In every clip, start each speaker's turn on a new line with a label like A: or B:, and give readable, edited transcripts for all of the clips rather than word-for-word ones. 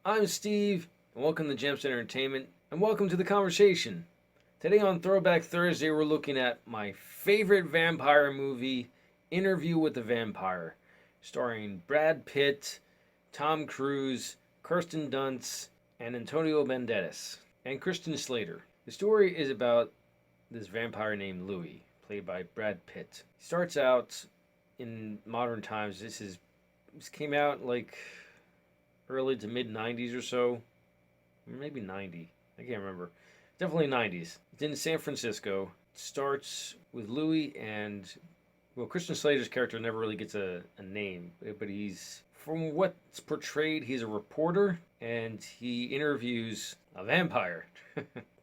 A: I'm Steve, and welcome to Jamsinentertainment, and welcome to the conversation. Today on Throwback Thursday, we're looking at my favorite vampire movie, Interview with the Vampire, starring Brad Pitt, Tom Cruise, Kirsten Dunst, and Antonio Banderas, and Christian Slater. The story is about this vampire named Louis, played by Brad Pitt. He starts out in modern times. This came out like early to mid 90s or so, maybe 90. I can't remember. Definitely 90s. It's in San Francisco. It starts with Louis and, well, Christian Slater's character never really gets a name, but from what's portrayed, he's a reporter and he interviews a vampire.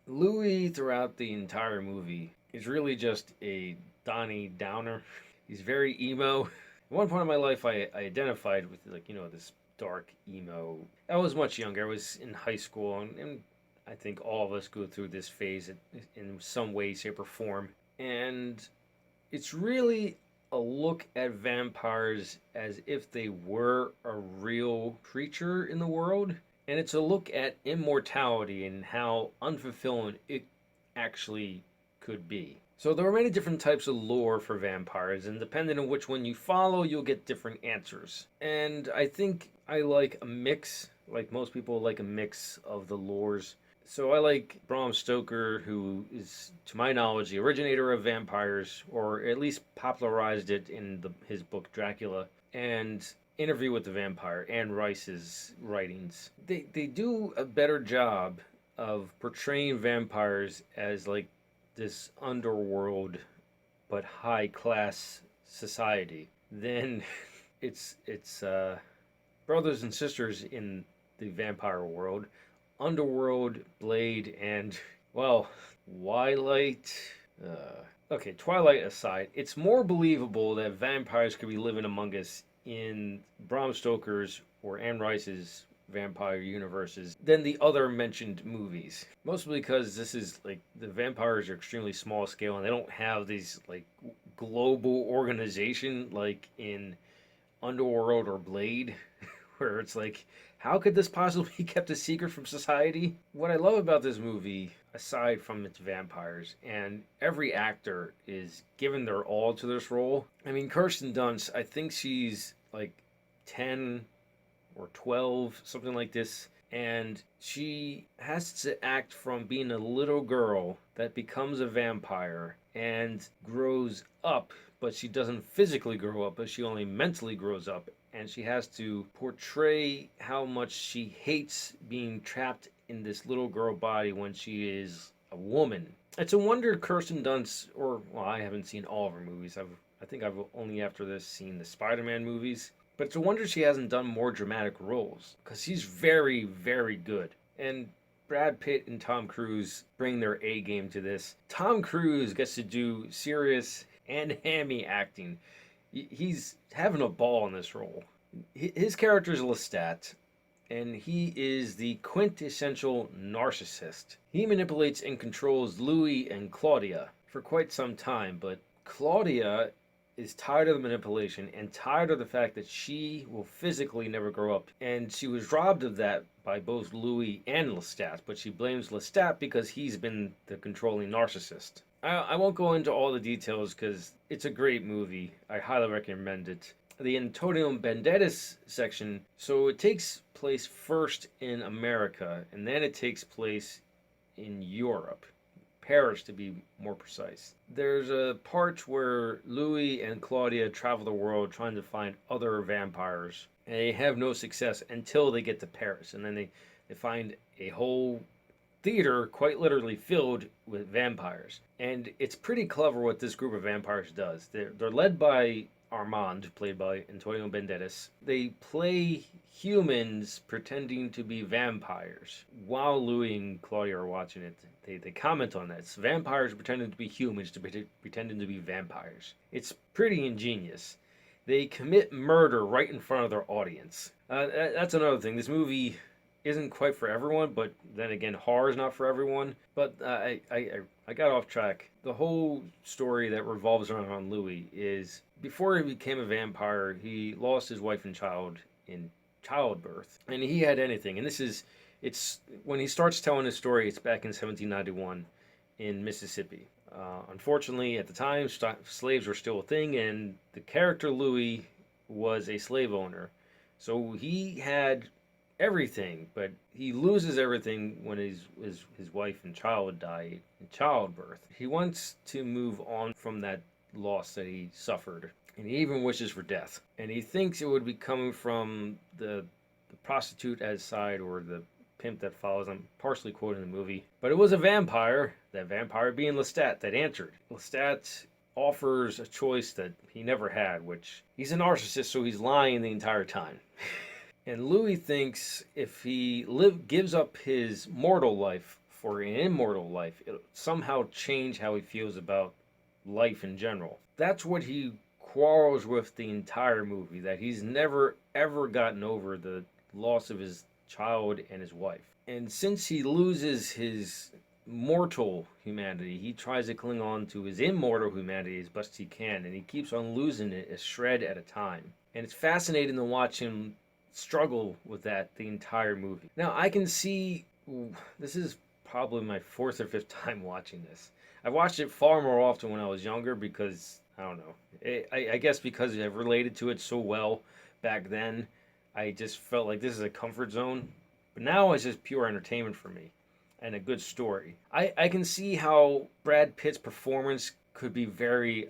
A: Louis, throughout the entire movie, is really just a Donnie Downer. He's very emo. At one point in my life, I identified with, this dark emo. I was much younger. I was in high school, and I think all of us go through this phase in some way, shape, or form. And it's really a look at vampires as if they were a real creature in the world. And it's a look at immortality and how unfulfilling it actually could be. So there are many different types of lore for vampires, and depending on which one you follow, you'll get different answers. And I think I like a mix, like most people like a mix of the lores. So I like Bram Stoker, who is, to my knowledge, the originator of vampires, or at least popularized it in his book Dracula, and Interview with the Vampire, Anne Rice's writings. They do a better job of portraying vampires as like this underworld but high class society then it's brothers and sisters in the vampire world, underworld, blade, and, well, twilight. Okay, twilight aside, it's more believable that vampires could be living among us in Bram Stoker's or Anne Rice's vampire universes than the other mentioned movies. Mostly because this is like the vampires are extremely small scale and they don't have these like global organization like in Underworld or Blade, where it's like, how could this possibly be kept a secret from society? What I love about this movie, aside from its vampires, and every actor is given their all to this role. I mean, Kirsten Dunst, I think she's like 10 or 12, something like this. And she has to act from being a little girl that becomes a vampire and grows up, but she doesn't physically grow up, but she only mentally grows up. And she has to portray how much she hates being trapped in this little girl body when she is a woman. It's a wonder Kirsten Dunst, or, well, I haven't seen all of her movies. I think I've only after this seen the Spider-Man movies. But it's a wonder she hasn't done more dramatic roles, because she's very, very good. And Brad Pitt and Tom Cruise bring their A game to this. Tom Cruise gets to do serious and hammy acting. He's having a ball in this role. His character is Lestat, and he is the quintessential narcissist. He manipulates and controls Louis and Claudia for quite some time, but Claudia is tired of the manipulation and tired of the fact that she will physically never grow up. And she was robbed of that by both Louis and Lestat, but she blames Lestat because he's been the controlling narcissist. I won't go into all the details because it's a great movie. I highly recommend it. The Antonio Banderas section, so it takes place first in America, and then it takes place in Europe. Paris, to be more precise. There's a part where Louis and Claudia travel the world trying to find other vampires, and they have no success until they get to Paris, and then they find a whole theater quite literally filled with vampires. And it's pretty clever what this group of vampires does. They're led by Armand, played by Antonio Banderas. They play humans pretending to be vampires. While Louis and Claudia are watching it, they comment on that. It's vampires pretending to be humans pretending to be vampires. It's pretty ingenious. They commit murder right in front of their audience. That's another thing. This movie isn't quite for everyone, but then again, horror is not for everyone. But I got off track. The whole story that revolves around Louis is, before he became a vampire, he lost his wife and child in childbirth, and he had anything. And it's when he starts telling his story, it's back in 1791 in Mississippi. Unfortunately, at the time, slaves were still a thing, and the character Louis was a slave owner. So he had everything, but he loses everything when his wife and child die in childbirth. He wants to move on from that loss that he suffered, and he even wishes for death. And he thinks it would be coming from the prostitute as side, or the pimp that follows. I'm partially quoting the movie, but it was a vampire. That vampire being Lestat that answered. Lestat offers a choice that he never had, which he's a narcissist, so he's lying the entire time. And Louis thinks if he gives up his mortal life for an immortal life, it'll somehow change how he feels about life in general. That's what he quarrels with the entire movie, that he's never ever gotten over the loss of his child and his wife. And since he loses his mortal humanity, he tries to cling on to his immortal humanity as best he can, and he keeps on losing it a shred at a time. And it's fascinating to watch him struggle with that the entire movie. Now, I can see, this is probably my fourth or fifth time watching this. I watched it far more often when I was younger because, I don't know, I guess because I related to it so well back then, I just felt like this is a comfort zone. But now it's just pure entertainment for me and a good story. I can see how Brad Pitt's performance could be very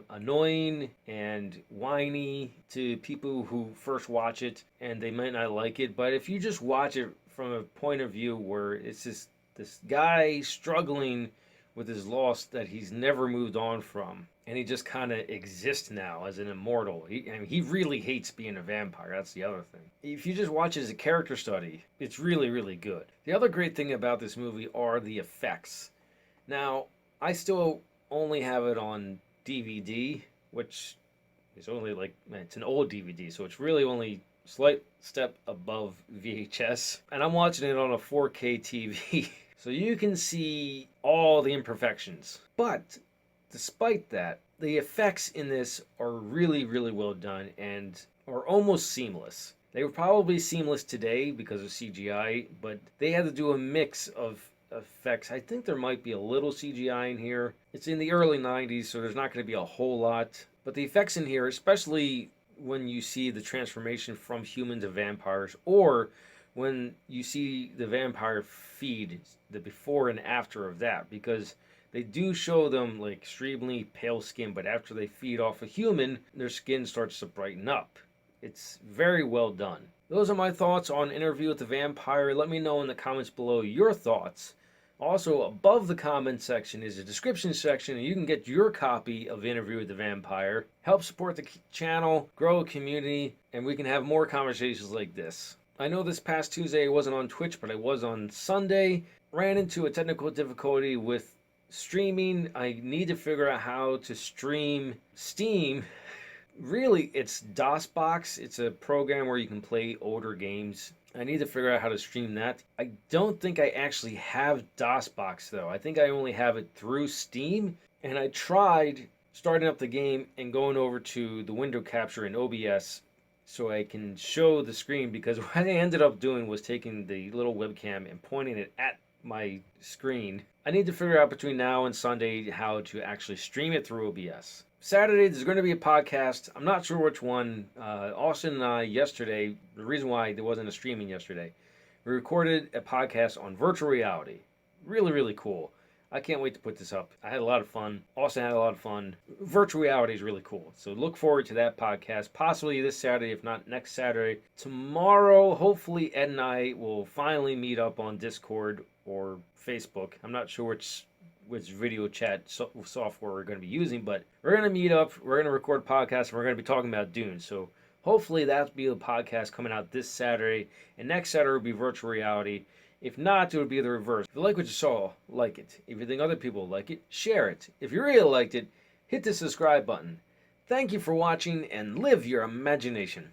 A: annoying and whiny to people who first watch it, and they might not like it. But if you just watch it from a point of view where it's just this guy struggling with his loss that he's never moved on from, and he just kind of exists now as an immortal. He really hates being a vampire. That's the other thing. If you just watch it as a character study, it's really, really good. The other great thing about this movie are the effects. Now, I still only have it on DVD, which is only like, man, it's an old DVD, so it's really only a slight step above VHS. And I'm watching it on a 4K TV. So you can see all the imperfections. But despite that, the effects in this are really, really well done and are almost seamless. They were probably seamless today because of CGI, but they had to do a mix of effects. I think there might be a little CGI in here. It's in the early 90s, so there's not going to be a whole lot. But the effects in here, especially when you see the transformation from human to vampires, or when you see the vampire feed, the before and after of that, because they do show them like extremely pale skin, but after they feed off a human, their skin starts to brighten up. It's very well done. Those are my thoughts on Interview with the Vampire. Let me know in the comments below your thoughts. Also, above the comment section is a description section, and you can get your copy of Interview with the Vampire. Help support the channel, grow a community, and we can have more conversations like this. I know this past Tuesday I wasn't on Twitch, but I was on Sunday. Ran into a technical difficulty with streaming. I need to figure out how to stream Steam. Really, it's DOSBox. It's a program where you can play older games. I need to figure out how to stream that. I don't think I actually have DOSBox though. I think I only have it through Steam. And I tried starting up the game and going over to the window capture in OBS so I can show the screen, because what I ended up doing was taking the little webcam and pointing it at my screen. I need to figure out between now and Sunday how to actually stream it through OBS. Saturday, there's going to be a podcast. I'm not sure which one. Austin and I yesterday, the reason why there wasn't a streaming yesterday, we recorded a podcast on virtual reality. Really, really cool. I can't wait to put this up. I had a lot of fun. Austin had a lot of fun. Virtual reality is really cool. So look forward to that podcast, possibly this Saturday, if not next Saturday. Tomorrow, hopefully Ed and I will finally meet up on Discord or Facebook. I'm not sure which video chat software we're going to be using, but we're going to meet up, we're going to record a podcast, and we're going to be talking about Dune. So hopefully that'll be a podcast coming out this Saturday, and next Saturday will be virtual reality. If not, it would be the reverse. If you like what you saw, like it. If you think other people like it, share it. If you really liked it, hit the subscribe button. Thank you for watching, and live your imagination.